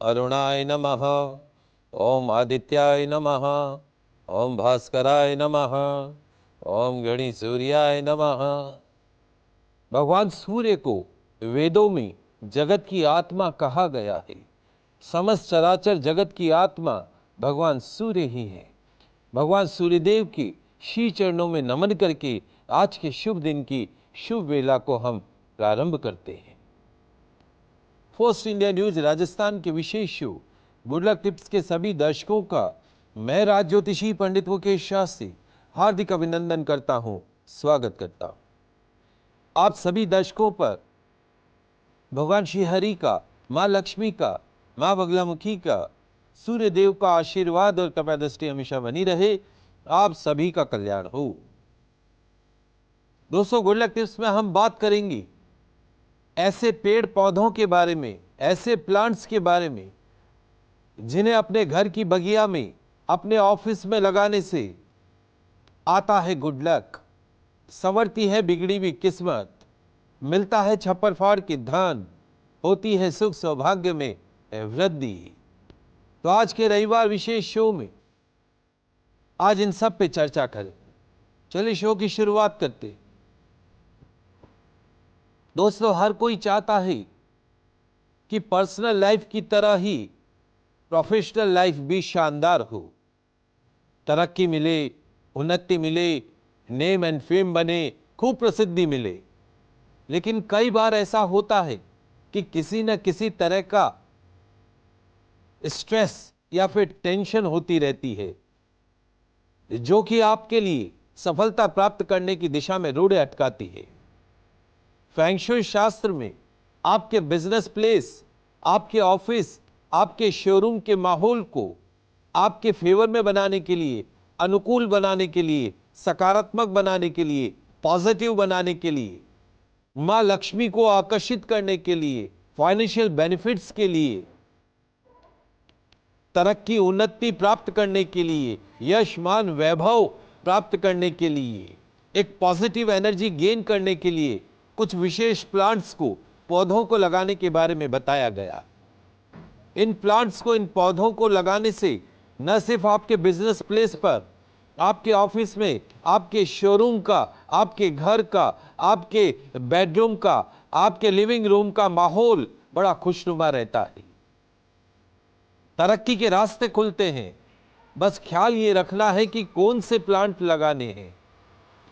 अरुणाय नमः, ओम आदित्याय नमः, ओम भास्कराय नमः, ओम गणि सूर्याय नमः। भगवान सूर्य को वेदों में जगत की आत्मा कहा गया है। समस्त चराचर जगत की आत्मा भगवान सूर्य ही है। भगवान सूर्यदेव के श्री चरणों में नमन करके आज के शुभ दिन की शुभ वेला को हम प्रारंभ करते हैं। फर्स्ट इंडिया न्यूज राजस्थान के विशेष शो गुड लक टिप्स के सभी दर्शकों का मैं राज ज्योतिषी पंडित मुकेश शास्त्री हार्दिक अभिनंदन करता हूं, स्वागत करता हूं। आप सभी दर्शकों पर भगवान श्री हरि का, माँ लक्ष्मी का, माँ बगलामुखी का, सूर्य देव का आशीर्वाद और कृपा दृष्टि हमेशा बनी रहे। आप सभी का कल्याण हो। दोस्तों, गुड लक टिप्स में हम बात करेंगे ऐसे पेड़ पौधों के बारे में, ऐसे प्लांट्स के बारे में जिन्हें अपने घर की बगिया में, अपने ऑफिस में लगाने से आता है गुड लक, संवरती है बिगड़ी हुई किस्मत, मिलता है छप्पर फाड़ की धन, होती है सुख सौभाग्य में वृद्धि। तो आज के रविवार विशेष शो में आज इन सब पे चर्चा करें। चलिए शो की शुरुआत करते। दोस्तों, हर कोई चाहता है कि पर्सनल लाइफ की तरह ही प्रोफेशनल लाइफ भी शानदार हो, तरक्की मिले, उन्नति मिले, नेम एंड फेम बने, खूब प्रसिद्धि मिले। लेकिन कई बार ऐसा होता है कि किसी न किसी तरह का स्ट्रेस या फिर टेंशन होती रहती है, जो कि आपके लिए सफलता प्राप्त करने की दिशा में रोड़े अटकाती है। फेंग शुई शास्त्र में आपके बिजनेस प्लेस, आपके ऑफिस, आपके शोरूम के माहौल को आपके फेवर में बनाने के लिए, अनुकूल बनाने के लिए, सकारात्मक बनाने के लिए, पॉजिटिव बनाने के लिए, मां लक्ष्मी को आकर्षित करने के लिए, फाइनेंशियल बेनिफिट्स के लिए, तरक्की उन्नति प्राप्त करने के लिए, यश मान वैभव प्राप्त करने के लिए, एक पॉजिटिव एनर्जी गेन करने के लिए कुछ विशेष प्लांट्स को, पौधों को लगाने के बारे में बताया गया। इन प्लांट्स को, इन पौधों को लगाने से न सिर्फ आपके बिजनेस प्लेस पर, आपके ऑफिस में, आपके शोरूम का, आपके घर का, आपके बेडरूम का, आपके लिविंग रूम का माहौल बड़ा खुशनुमा रहता है, तरक्की के रास्ते खुलते हैं। बस ख्याल ये रखना है कि कौन से प्लांट लगाने हैं।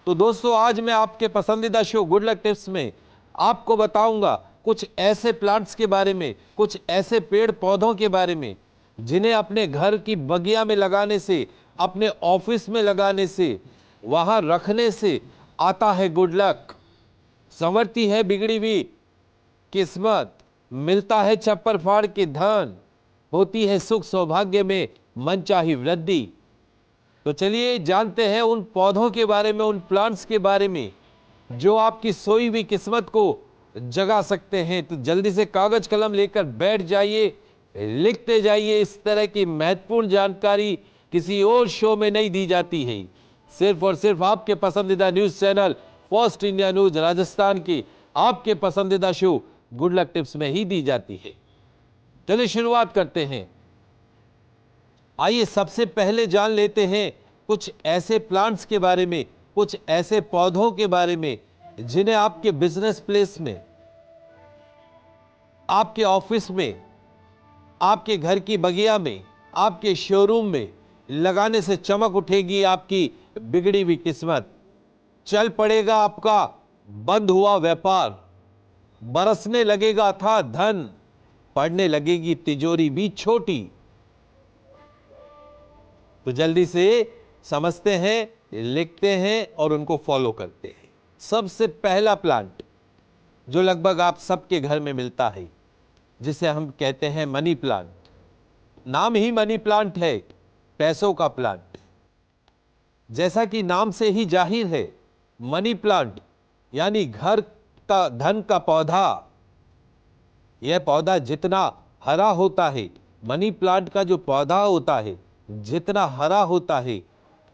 तो दोस्तों, आज मैं आपके पसंदीदा शो गुड लक टिप्स में आपको बताऊंगा कुछ ऐसे प्लांट्स के बारे में, कुछ ऐसे पेड़ पौधों के बारे में जिन्हें अपने घर की बगिया में लगाने से, अपने ऑफिस में लगाने से, वहां रखने से आता है गुड लक, संवरती है बिगड़ी हुई किस्मत, मिलता है छप्पर फाड़ के धन, होती है सुख सौभाग्य में मनचाही वृद्धि। तो चलिए जानते हैं उन पौधों के बारे में, उन प्लांट्स के बारे में जो आपकी सोई हुई किस्मत को जगा सकते हैं। तो जल्दी से कागज कलम लेकर बैठ जाइए, लिखते जाइए। इस तरह की महत्वपूर्ण जानकारी किसी और शो में नहीं दी जाती है, सिर्फ और सिर्फ आपके पसंदीदा news channel first India news Rajasthan की आपके पसंदीदा शो गुड लक टिप्स में ही दी जाती है। चलिए शुरुआत करते हैं। आइए सबसे पहले जान लेते हैं कुछ ऐसे प्लांट्स के बारे में, कुछ ऐसे पौधों के बारे में जिन्हें आपके बिजनेस प्लेस में, आपके ऑफिस में, आपके घर की बगिया में, आपके शोरूम में लगाने से चमक उठेगी आपकी बिगड़ी हुई किस्मत, चल पड़ेगा आपका बंद हुआ व्यापार, बरसने लगेगा था धन, पड़ने लगेगी तिजोरी भी छोटी। तो जल्दी से समझते हैं, लिखते हैं और उनको फॉलो करते हैं। सबसे पहला प्लांट जो लगभग आप सबके घर में मिलता है, जिसे हम कहते हैं मनी प्लांट। नाम ही मनी प्लांट है, पैसों का प्लांट। जैसा कि नाम से ही जाहिर है, मनी प्लांट यानी घर का, धन का पौधा। यह पौधा जितना हरा होता है, मनी प्लांट का जो पौधा होता है जितना हरा होता है,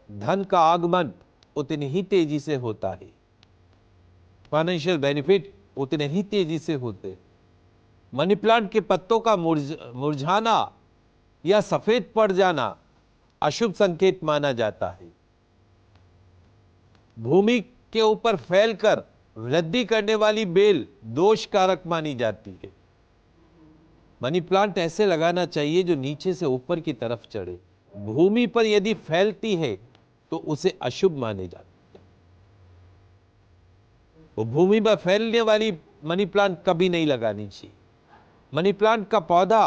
धन का आगमन उतनी ही तेजी से होता है, फाइनेंशियल बेनिफिट उतने ही तेजी से होते हैं। मनी प्लांट के पत्तों का मुरझाना या सफेद पड़ जाना अशुभ संकेत माना जाता है। भूमि के ऊपर फैलकर वृद्धि करने वाली बेल दोष कारक मानी जाती है। मनी प्लांट ऐसे लगाना चाहिए जो नीचे से ऊपर की तरफ चढ़े। भूमि पर यदि फैलती है तो उसे अशुभ माने जाते हैं। वो भूमि पर फैलने वाली मनी प्लांट कभी नहीं लगानी चाहिए। मनी प्लांट का पौधा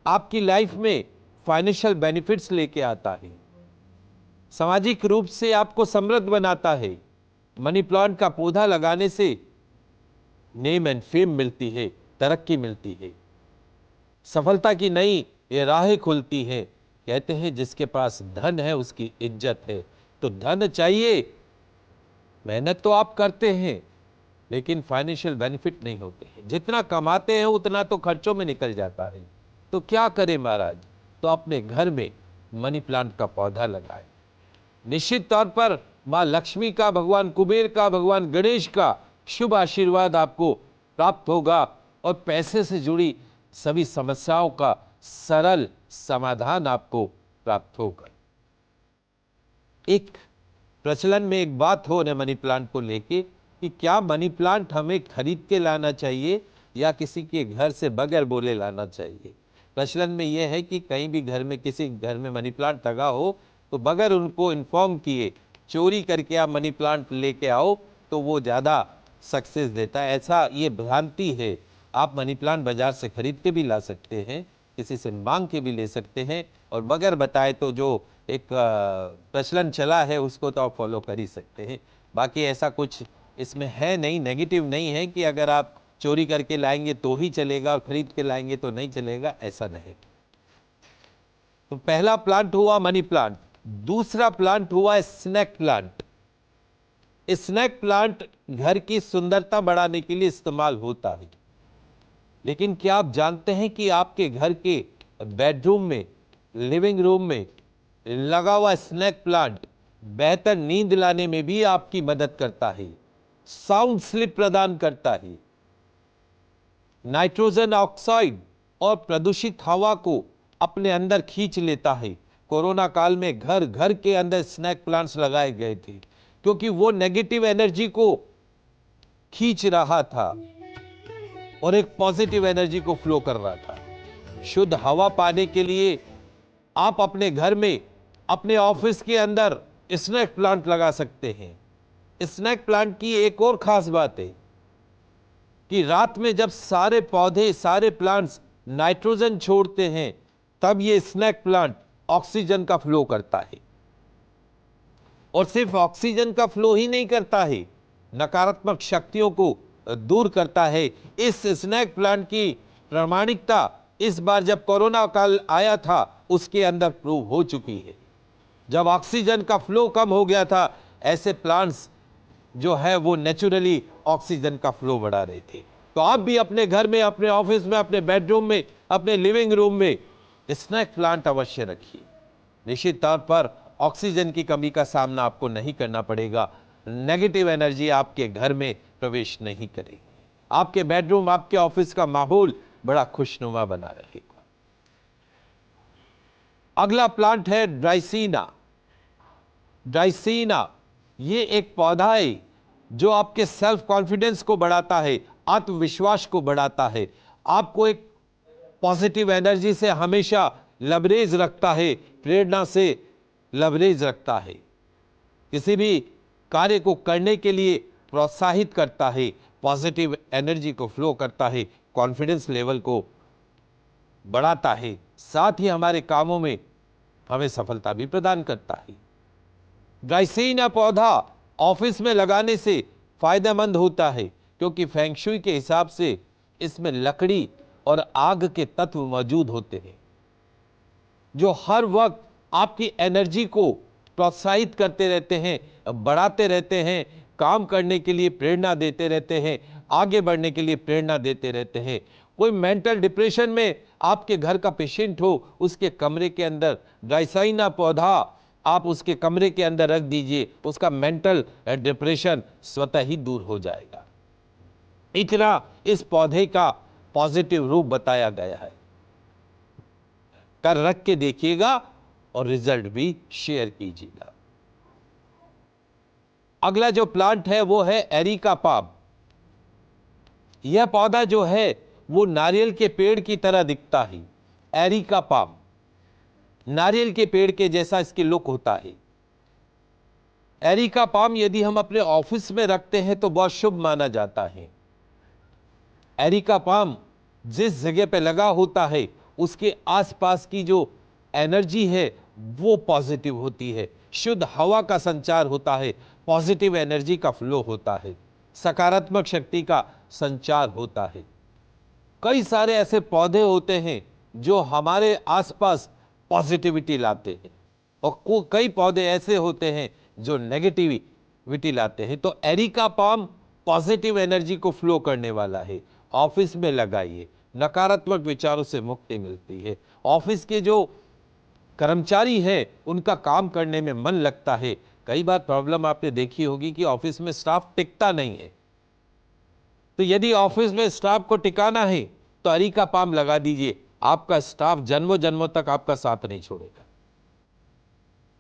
आपकी लाइफ में फाइनेंशियल बेनिफिट्स लेके आता है, सामाजिक रूप से आपको समृद्ध बनाता है। मनी प्लांट का पौधा लगाने से नेम एंड फेम मिलती है, तरक्की मिलती है, सफलता की नई ये राहें खुलती है। कहते हैं जिसके पास धन है उसकी इज्जत है। तो धन चाहिए, मेहनत तो आप करते हैं लेकिन फाइनेंशियल बेनिफिट नहीं होते हैं। जितना कमाते हैं उतना तो खर्चों में निकल जाता है। तो क्या करें महाराज? तो अपने घर में मनी प्लांट का पौधा लगाएं। निश्चित तौर पर मां लक्ष्मी का, भगवान कुबेर का, भगवान गणेश का शुभ आशीर्वाद आपको प्राप्त होगा और पैसे से जुड़ी सभी समस्याओं का सरल समाधान आपको प्राप्त होगा। एक प्रचलन में एक बात हो रही मनी प्लांट को लेके कि क्या मनी प्लांट हमें खरीद के लाना चाहिए या किसी के घर से बगैर बोले लाना चाहिए। प्रचलन में यह है कि कहीं भी घर में, किसी घर में मनी प्लांट लगा हो तो बगैर उनको इन्फॉर्म किए चोरी करके आप मनी प्लांट लेके आओ तो वो ज़्यादा सक्सेस देता है। ऐसा ये भ्रांति है। आप मनी प्लांट बाजार से खरीद के भी ला सकते हैं, किसी से मांग के भी ले सकते हैं, और बगैर बताए तो जो एक प्रचलन चला है उसको तो आप फॉलो कर ही सकते हैं। बाकी ऐसा कुछ इसमें है नहीं, नेगेटिव नहीं है कि अगर आप चोरी करके लाएंगे तो ही चलेगा और खरीद के लाएंगे तो नहीं चलेगा, ऐसा नहीं। तो पहला प्लांट हुआ मनी प्लांट। दूसरा प्लांट हुआ स्नेक प्लांट। स्नेक प्लांट घर की सुंदरता बढ़ाने के लिए इस्तेमाल होता है, लेकिन क्या आप जानते हैं कि आपके घर के बेडरूम में, लिविंग रूम में लगा हुआ स्नेक प्लांट बेहतर नींद लाने में भी आपकी मदद करता है, साउंड स्लीप प्रदान करता है, नाइट्रोजन ऑक्साइड और प्रदूषित हवा को अपने अंदर खींच लेता है। कोरोना काल में घर घर के अंदर स्नेक प्लांट्स लगाए गए थे क्योंकि वो नेगेटिव एनर्जी को खींच रहा था और एक पॉजिटिव एनर्जी को फ्लो कर रहा था। शुद्ध हवा पाने के लिए आप अपने घर में, अपने ऑफिस के अंदर स्नेक प्लांट लगा सकते हैं। स्नेक प्लांट की एक और खास बात है कि रात में जब सारे पौधे, सारे प्लांट्स नाइट्रोजन छोड़ते हैं तब ये स्नेक प्लांट ऑक्सीजन का फ्लो करता है। और सिर्फ ऑक्सीजन का फ्लो ही नहीं करता है, नकारात्मक शक्तियों को दूर करता है। इस स्नेक प्लांट की प्रामाणिकता इस बार जब कोरोना काल आया था उसके अंदर प्रूव हो चुकी है। जब ऑक्सीजन का फ्लो कम हो गया था, ऐसे प्लांट्स जो है वो नेचुरली ऑक्सीजन का फ्लो बढ़ा रहे थे। तो आप भी अपने घर में, अपने ऑफिस में, अपने बेडरूम में, अपने लिविंग रूम में स्नेक प्लांट अवश्य रखिए। निश्चित तौर पर ऑक्सीजन की कमी का सामना आपको नहीं करना पड़ेगा। नेगेटिव एनर्जी आपके घर में प्रवेश नहीं करेगी। आपके बेडरूम, आपके ऑफिस का माहौल बड़ा खुशनुमा बना रहेगा। अगला प्लांट है ड्राइसिना। ड्राइसिना ये एक पौधा है जो आपके सेल्फ कॉन्फिडेंस को बढ़ाता है, आत्मविश्वास को बढ़ाता है, आपको एक पॉजिटिव एनर्जी से हमेशा लबरेज रखता है, प्रेरणा से लबरेज रखता है, किसी भी कार्य को करने के लिए प्रोत्साहित करता है, पॉजिटिव एनर्जी को फ्लो करता है, कॉन्फिडेंस लेवल को बढ़ाता है, साथ ही हमारे कामों में हमें सफलता भी प्रदान करता है। ड्राइसिना पौधा ऑफिस में लगाने से फायदेमंद होता है क्योंकि फेंग शुई के हिसाब से इसमें लकड़ी और आग के तत्व मौजूद होते हैं जो हर वक्त आपकी एनर्जी को प्रोत्साहित करते रहते हैं, बढ़ाते रहते हैं, काम करने के लिए प्रेरणा देते रहते हैं, आगे बढ़ने के लिए प्रेरणा देते रहते हैं। कोई मेंटल डिप्रेशन में आपके घर का पेशेंट हो, उसके कमरे के अंदर ड्राइसिना पौधा आप उसके कमरे के अंदर रख दीजिए, उसका मेंटल डिप्रेशन स्वतः ही दूर हो जाएगा। इतना इस पौधे का पॉजिटिव रूप बताया गया है। कर रख के देखिएगा और रिजल्ट भी शेयर कीजिएगा। अगला जो प्लांट है वो है एरिका पाम। यह पौधा जो है वो नारियल के पेड़ की तरह दिखता है। एरिका पाम नारियल के पेड़ के जैसा इसकी लुक होता है। एरिका पाम यदि हम अपने ऑफिस में रखते हैं तो बहुत शुभ माना जाता है। एरिका पाम जिस जगह पे लगा होता है उसके आसपास की जो एनर्जी है वो पॉजिटिव होती है। शुद्ध हवा का संचार होता है, पॉजिटिव एनर्जी का फ्लो होता है, सकारात्मक शक्ति का संचार होता है। कई सारे ऐसे पौधे होते हैं जो हमारे आसपास पॉजिटिविटी लाते हैं और कई पौधे ऐसे होते हैं जो नेगेटिविटी लाते हैं। तो एरिका पाम पॉजिटिव एनर्जी को फ्लो करने वाला है। ऑफिस में लगाइए, नकारात्मक विचारों से मुक्ति मिलती है। ऑफिस के जो कर्मचारी हैं उनका काम करने में मन लगता है। कई बार प्रॉब्लम आपने देखी होगी कि ऑफिस में स्टाफ टिकता नहीं है, तो यदि ऑफिस में स्टाफ को टिकाना है तो एरिका पाम लगा दीजिए। आपका स्टाफ जन्मों जन्मों तक आपका साथ नहीं छोड़ेगा।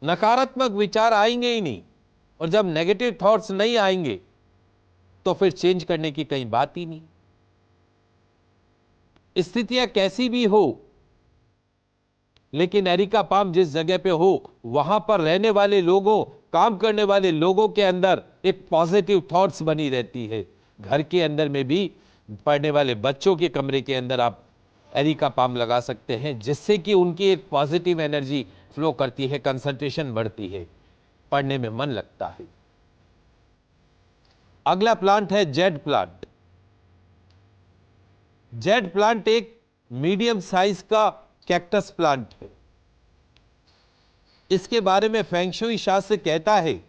नकारात्मक विचार आएंगे ही नहीं, और जब नेगेटिव थॉट्स नहीं आएंगे तो फिर चेंज करने की कहीं बात ही नहीं। स्थितियां कैसी भी हो, लेकिन एरिका पाम जिस जगह पे हो वहां पर रहने वाले लोगों, काम करने वाले लोगों के अंदर एक पॉजिटिव थॉट्स बनी रहती है। घर के अंदर में भी पढ़ने वाले बच्चों के कमरे के अंदर आप एरिका पाम लगा सकते हैं, जिससे कि उनकी एक पॉजिटिव एनर्जी फ्लो करती है, कंसंट्रेशन बढ़ती है, पढ़ने में मन लगता है। अगला प्लांट है जेड प्लांट। जेड प्लांट एक मीडियम साइज का कैक्टस प्लांट है। इसके बारे में फेंग शुई शास्त्र कहता है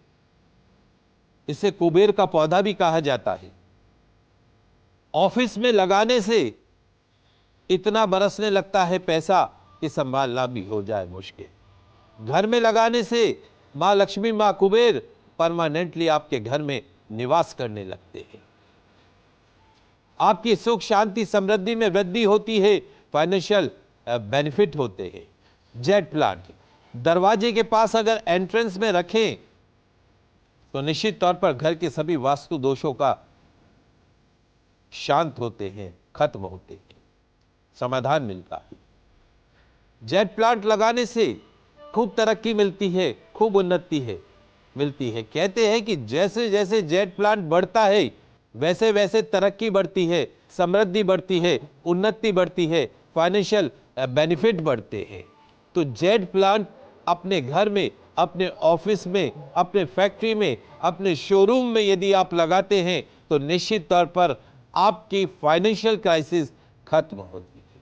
इसे कुबेर का पौधा भी कहा जाता है। ऑफिस में लगाने से इतना बरसने लगता है पैसा कि संभालना भी हो जाए मुश्किल। घर में लगाने से मां लक्ष्मी, मां कुबेर परमानेंटली आपके घर में निवास करने लगते हैं। आपकी सुख शांति समृद्धि में वृद्धि होती है, फाइनेंशियल बेनिफिट होते हैं। जेड प्लांट दरवाजे के पास अगर एंट्रेंस में रखें तो निश्चित तौर पर घर के सभी वास्तु दोषों का शांत होते हैं, खत्म होते हैं, समाधान मिलता है। जेड प्लांट लगाने से खूब तरक्की मिलती है, खूब उन्नति मिलती है। कहते हैं कि जैसे जैसे जेड प्लांट बढ़ता है वैसे वैसे तरक्की बढ़ती है, समृद्धि बढ़ती है, उन्नति बढ़ती है, फाइनेंशियल बेनिफिट बढ़ते हैं। तो जेड प्लांट अपने घर में, अपने ऑफिस में, अपने फैक्ट्री में, अपने शोरूम में यदि आप लगाते हैं तो निश्चित तौर पर आपकी फाइनेंशियल क्राइसिस खत्म होती है।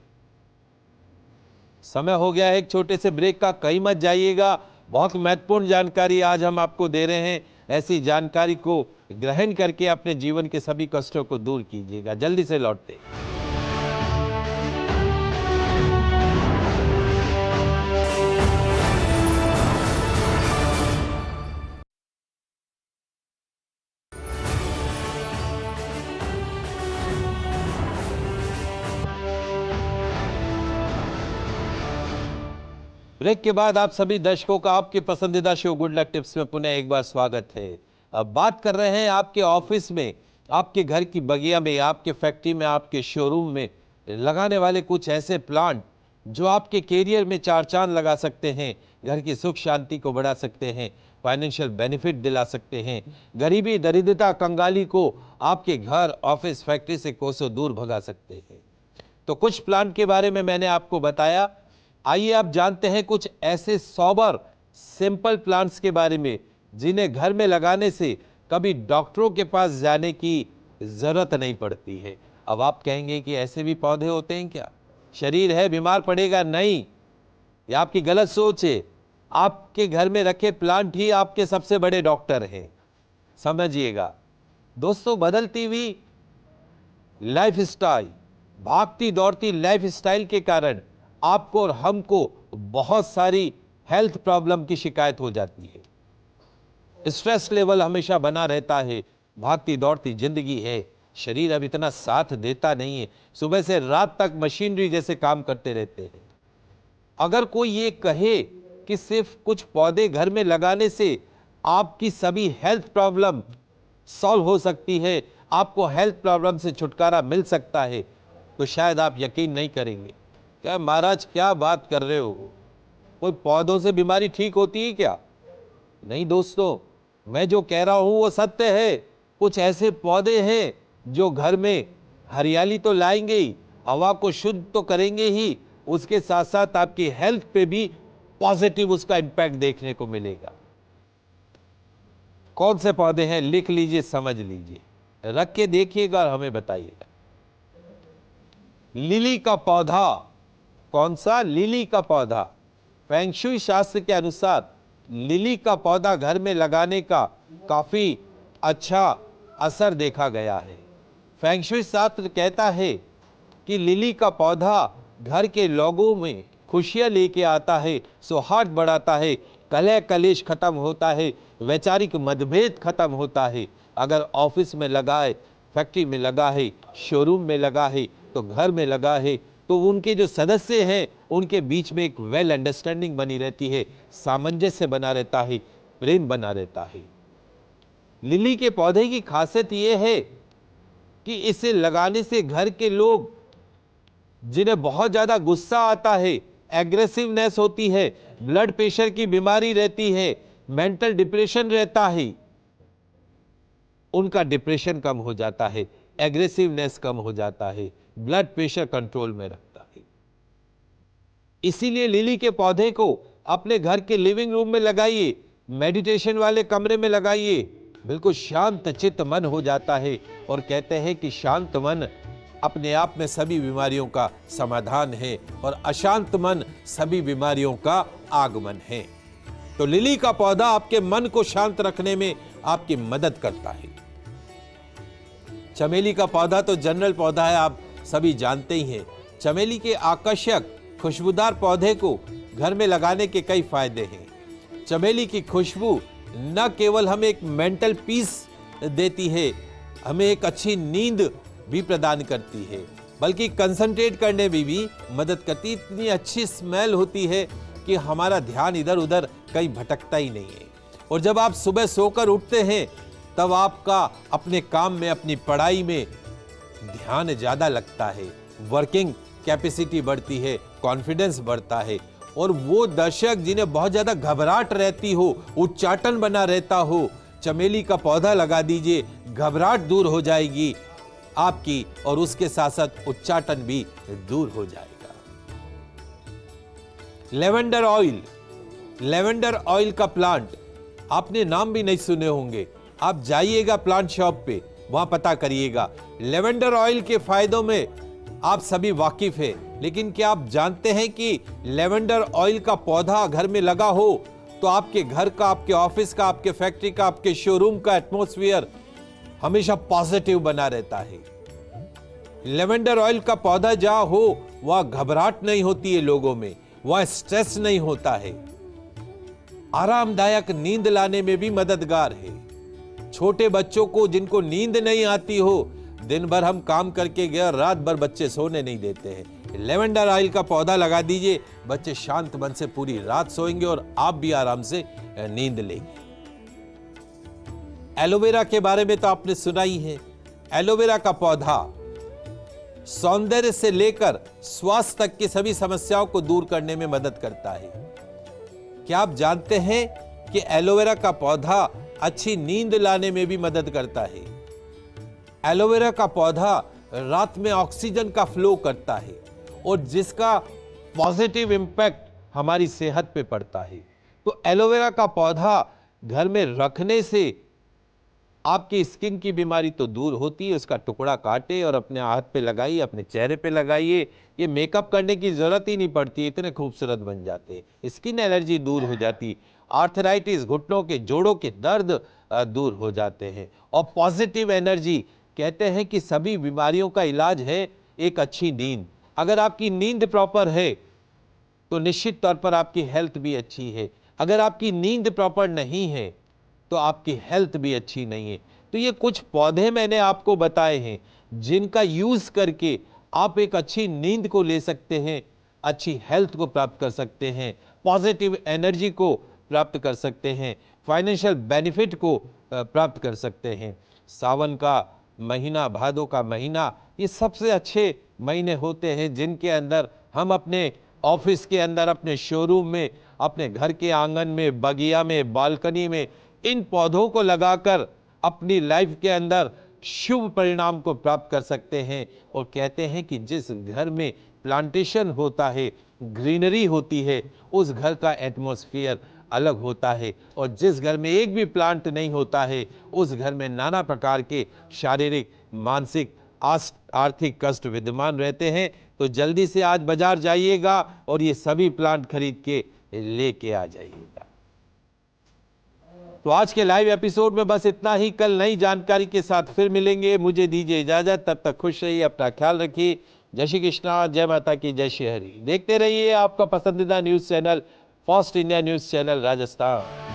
समय हो गया है एक छोटे से ब्रेक का, कहीं मत जाइएगा। बहुत महत्वपूर्ण जानकारी आज हम आपको दे रहे हैं। ऐसी जानकारी को ग्रहण करके अपने जीवन के सभी कष्टों को दूर कीजिएगा। जल्दी से लौटते हैं। ब्रेक के बाद आप सभी दर्शकों का आपके पसंदीदा शो गुड लक टिप्स में पुनः एक बार स्वागत है। अब बात कर रहे हैं आपके ऑफिस में, आपके घर की बगिया में, आपके फैक्ट्री में, आपके शोरूम में लगाने वाले कुछ ऐसे प्लांट जो आपके कैरियर में चार चांद लगा सकते हैं, घर की सुख शांति को बढ़ा सकते हैं, फाइनेंशियल बेनिफिट दिला सकते हैं, गरीबी, दरिद्रता, कंगाली को आपके घर, ऑफिस, फैक्ट्री से कोसों दूर भगा सकते हैं। तो कुछ प्लांट के बारे में मैंने आपको बताया। आइए आप जानते हैं कुछ ऐसे सोबर सिंपल प्लांट्स के बारे में जिन्हें घर में लगाने से कभी डॉक्टरों के पास जाने की जरूरत नहीं पड़ती है। अब आप कहेंगे कि ऐसे भी पौधे होते हैं क्या? शरीर है, बीमार पड़ेगा? नहीं, ये आपकी गलत सोच है। आपके घर में रखे प्लांट ही आपके सबसे बड़े डॉक्टर हैं, समझिएगा। दोस्तों, बदलती हुई लाइफ स्टाइल, भागती दौड़ती लाइफ स्टाइल के कारण आपको और हमको बहुत सारी हेल्थ प्रॉब्लम की शिकायत हो जाती है। स्ट्रेस लेवल हमेशा बना रहता है, भागती दौड़ती जिंदगी है, शरीर अब इतना साथ देता नहीं है, सुबह से रात तक मशीनरी जैसे काम करते रहते हैं। अगर कोई ये कहे कि सिर्फ कुछ पौधे घर में लगाने से आपकी सभी हेल्थ प्रॉब्लम सॉल्व हो सकती है, आपको हेल्थ प्रॉब्लम से छुटकारा मिल सकता है, तो शायद आप यकीन नहीं करेंगे। क्या महाराज क्या बात कर रहे हो, कोई पौधों से बीमारी ठीक होती है क्या? नहीं दोस्तों, मैं जो कह रहा हूं वो सत्य है। कुछ ऐसे पौधे हैं जो घर में हरियाली तो लाएंगे ही, हवा को शुद्ध तो करेंगे ही, उसके साथ साथ आपकी हेल्थ पे भी पॉजिटिव उसका इंपैक्ट देखने को मिलेगा। कौन से पौधे हैं, लिख लीजिए, समझ लीजिए, रख के देखिएगा और हमें बताइएगा। लिली का पौधा। कौन सा? लिली का पौधा। फेंग शुई शास्त्र के अनुसार लिली का पौधा घर में लगाने का काफी अच्छा असर देखा गया है। फेंग शुई शास्त्र कहता है कि लिली का पौधा घर के लोगों में खुशियां लेके आता है, सौहार्द बढ़ाता है, कलह कलेश खत्म होता है, वैचारिक मतभेद खत्म होता है। अगर ऑफिस में लगा है, फैक्ट्री में लगा है, शोरूम में लगा है, तो घर में लगा है, तो उनके जो सदस्य हैं उनके बीच में एक वेल अंडरस्टैंडिंग बनी रहती है, सामंजस्य बना रहता है, प्रेम बना रहता है। लिली के पौधे की खासियत यह है कि इसे लगाने से घर के लोग जिन्हें बहुत ज्यादा गुस्सा आता है, एग्रेसिवनेस होती है, ब्लड प्रेशर की बीमारी रहती है, मेंटल डिप्रेशन रहता है, उनका डिप्रेशन कम हो जाता है, एग्रेसिवनेस कम हो जाता है, ब्लड प्रेशर कंट्रोल में रखता है। इसीलिए लिली के पौधे को अपने घर के लिविंग रूम में लगाइए, मेडिटेशन वाले कमरे में लगाइए, बिल्कुल शांत चित्त मन हो जाता है। और कहते हैं कि शांत मन अपने आप में सभी बीमारियों का समाधान है और अशांत मन सभी बीमारियों का आगमन है। तो लिली का पौधा आपके मन को शांत रखने में आपकी मदद करता है। चमेली का पौधा तो जनरल पौधा है, आप सभी जानते ही हैं। चमेली के आकर्षक खुशबूदार पौधे को घर में लगाने के कई फायदे हैं। चमेली की खुशबू न केवल हमें एक मेंटल पीस देती है, हमें एक अच्छी नींद भी प्रदान करती है, बल्कि कंसंट्रेट करने में भी मदद करती। इतनी अच्छी स्मेल होती है कि हमारा ध्यान इधर उधर कहीं भटकता ही नहीं है। और जब आप सुबह सोकर उठते हैं तब आपका अपने काम में, अपनी पढ़ाई में ध्यान ज्यादा लगता है, वर्किंग कैपेसिटी बढ़ती है, कॉन्फिडेंस बढ़ता है। और वो दर्शक जिन्हें बहुत ज्यादा घबराहट रहती हो, उच्चाटन बना रहता हो, चमेली का पौधा लगा दीजिए, घबराहट दूर हो जाएगी आपकी और उसके साथ साथ उच्चाटन भी दूर हो जाएगा। Lavender oil. लेवेंडर ऑयल का प्लांट आपने नाम भी नहीं सुने होंगे, आप जाइएगा प्लांट शॉप पे, वहां पता करिएगा। लेवेंडर ऑयल के फायदों में आप सभी वाकिफ हैं, लेकिन क्या आप जानते हैं कि लेवेंडर ऑयल का पौधा घर में लगा हो तो आपके घर का, आपके ऑफिस का, आपके फैक्ट्री का, आपके शोरूम का एटमॉस्फेयर हमेशा पॉजिटिव बना रहता है। लेवेंडर ऑयल का पौधा जहां हो वहां घबराहट नहीं होती है लोगों में, वहां स्ट्रेस नहीं होता है, आरामदायक नींद लाने में भी मददगार है। छोटे बच्चों को जिनको नींद नहीं आती हो, दिन भर हम काम करके गए, रात भर बच्चे सोने नहीं देते हैं, लेवेंडर ऑयल का पौधा लगा दीजिए, बच्चे शांत मन से पूरी रात सोएंगे और आप भी आराम से नींद लेंगे। एलोवेरा के बारे में तो आपने सुना ही है। एलोवेरा का पौधा सौंदर्य से लेकर स्वास्थ्य तक की सभी समस्याओं को दूर करने में मदद करता है। क्या आप जानते हैं कि एलोवेरा का पौधा अच्छी नींद लाने में भी मदद करता है? एलोवेरा का पौधा रात में ऑक्सीजन का फ्लो करता है और जिसका पॉजिटिव इंपैक्ट हमारी सेहत पे पड़ता है। तो एलोवेरा का पौधा घर में रखने से आपकी स्किन की बीमारी तो दूर होती है, उसका टुकड़ा काटे और अपने हाथ पे लगाइए, अपने चेहरे पे लगाइए, ये मेकअप करने की जरूरत ही नहीं पड़ती, इतने खूबसूरत बन जाते हैं। स्किन एलर्जी दूर हो जाती, आर्थराइटिस, घुटनों के जोड़ों के दर्द दूर हो जाते हैं। और पॉजिटिव एनर्जी, कहते हैं कि सभी बीमारियों का इलाज है एक अच्छी नींद। अगर आपकी नींद प्रॉपर है तो निश्चित तौर पर आपकी हेल्थ भी अच्छी है, अगर आपकी नींद प्रॉपर नहीं है तो आपकी हेल्थ भी अच्छी नहीं है। तो ये कुछ पौधे मैंने आपको बताए हैं जिनका यूज करके आप एक अच्छी नींद को ले सकते हैं, अच्छी हेल्थ को प्राप्त कर सकते हैं, पॉजिटिव एनर्जी को प्राप्त कर सकते हैं, फाइनेंशियल बेनिफिट को प्राप्त कर सकते हैं। सावन का महीना, भादों का महीना, ये सबसे अच्छे महीने होते हैं जिनके अंदर हम अपने ऑफिस के अंदर, अपने शोरूम में, अपने घर के आंगन में, बगिया में, बालकनी में इन पौधों को लगाकर अपनी लाइफ के अंदर शुभ परिणाम को प्राप्त कर सकते हैं। और कहते हैं कि जिस घर में प्लांटेशन होता है, ग्रीनरी होती है, उस घर का एटमॉस्फेयर अलग होता है, और जिस घर में एक भी प्लांट नहीं होता है उस घर में नाना प्रकार के शारीरिक, मानसिक, आर्थिक कष्ट विद्यमान रहते हैं। तो जल्दी से आज बाजार जाइएगा और ये सभी प्लांट खरीद के लेके आ जाइएगा। तो आज के लाइव एपिसोड में बस इतना ही। कल नई जानकारी के साथ फिर मिलेंगे। मुझे दीजिए इजाजत, तब तक खुश रहिए, अपना ख्याल रखिए। जय श्री कृष्णा, जय माता की, जय श्री हरि। देखते रहिए आपका पसंदीदा news channel, first India news channel Rajasthan.